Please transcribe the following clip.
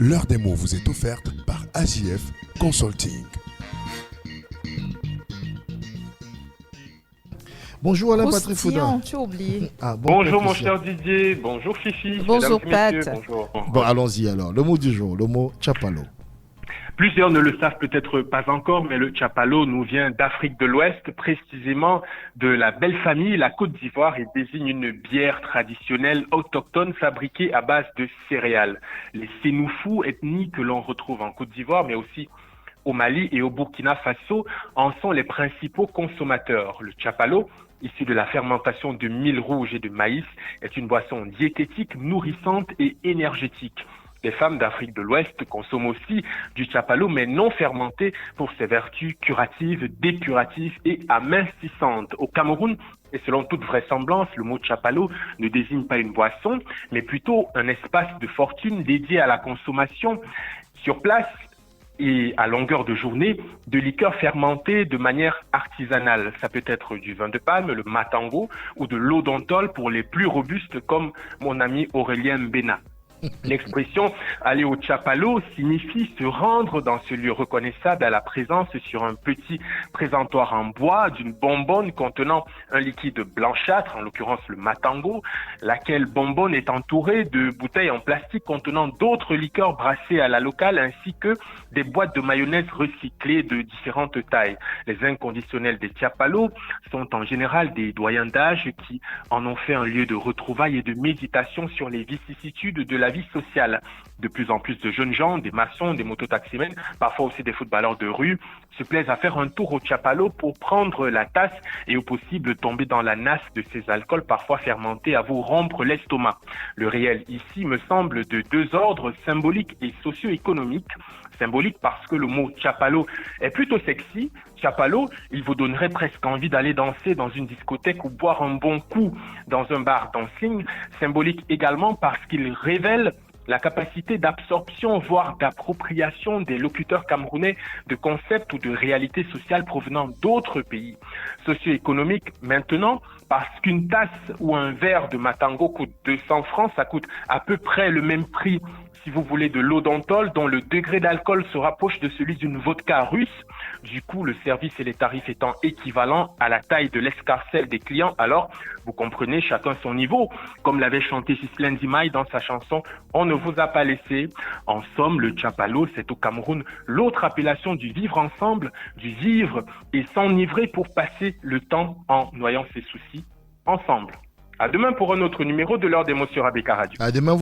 L'heure des mots vous est offerte par AJF Consulting. Bonjour Alain Patrick Fouda. Tu as oublié. Bonjour mon cher Didier, bonjour Fifi, bonjour mesdames et Pat. messieurs, bonjour. Bon, allons-y alors. Le mot du jour, le mot Tchapalo. Plusieurs ne le savent peut-être pas encore, mais le Tchapalo nous vient d'Afrique de l'Ouest, précisément de la belle famille, la Côte d'Ivoire, et désigne une bière traditionnelle autochtone fabriquée à base de céréales. Les Sénoufous, ethnies que l'on retrouve en Côte d'Ivoire, mais aussi au Mali et au Burkina Faso, en sont les principaux consommateurs. Le Tchapalo, issu de la fermentation de mil rouge et de maïs, est une boisson diététique, nourrissante et énergétique. Les femmes d'Afrique de l'Ouest consomment aussi du Tchapalo, mais non fermenté pour ses vertus curatives, dépuratives et amincissantes. Au Cameroun, et selon toute vraisemblance, le mot Tchapalo ne désigne pas une boisson, mais plutôt un espace de fortune dédié à la consommation sur place et à longueur de journée de liqueurs fermentées de manière artisanale. Ça peut être du vin de palme, le matango, ou de l'eau d'Ontol pour les plus robustes comme mon ami Aurélien Mbena. L'expression « aller au Tchapalo » signifie se rendre dans ce lieu reconnaissable à la présence sur un petit présentoir en bois d'une bonbonne contenant un liquide blanchâtre, en l'occurrence le matango, laquelle bonbonne est entourée de bouteilles en plastique contenant d'autres liqueurs brassées à la locale ainsi que des boîtes de mayonnaise recyclées de différentes tailles. Les inconditionnels des Tchapalo sont en général des doyens d'âge qui en ont fait un lieu de retrouvailles et de méditation sur les vicissitudes de la vie sociale. De plus en plus de jeunes gens, des maçons, des mototaximens, parfois aussi des footballeurs de rue, se plaisent à faire un tour au Tchapalo pour prendre la tasse et au possible tomber dans la nasse de ces alcools parfois fermentés à vous rompre l'estomac. Le réel ici me semble de deux ordres, symboliques et socio-économiques. Symbolique parce que le mot Tchapalo est plutôt sexy. Tchapalo, il vous donnerait presque envie d'aller danser dans une discothèque ou boire un bon coup dans un bar dancing. Symbolique également parce qu'il révèle la capacité d'absorption, voire d'appropriation des locuteurs camerounais de concepts ou de réalités sociales provenant d'autres pays. Socio-économique maintenant, parce qu'une tasse ou un verre de matango coûte 200 francs, ça coûte à peu près le même prix si vous voulez de l'eau d'Ontol, dont le degré d'alcool se rapproche de celui d'une vodka russe. Du coup, le service et les tarifs étant équivalents à la taille de l'escarcelle des clients, alors, vous comprenez, chacun son niveau. Comme l'avait chanté Ghislaine Dimaye dans sa chanson « On ne vous a pas laissé ». En somme, le Tchapalo, c'est au Cameroun l'autre appellation du vivre ensemble, du vivre et s'enivrer pour passer le temps en noyant ses soucis ensemble. À demain pour un autre numéro de l'heure des mots sur ABK Radio. À demain.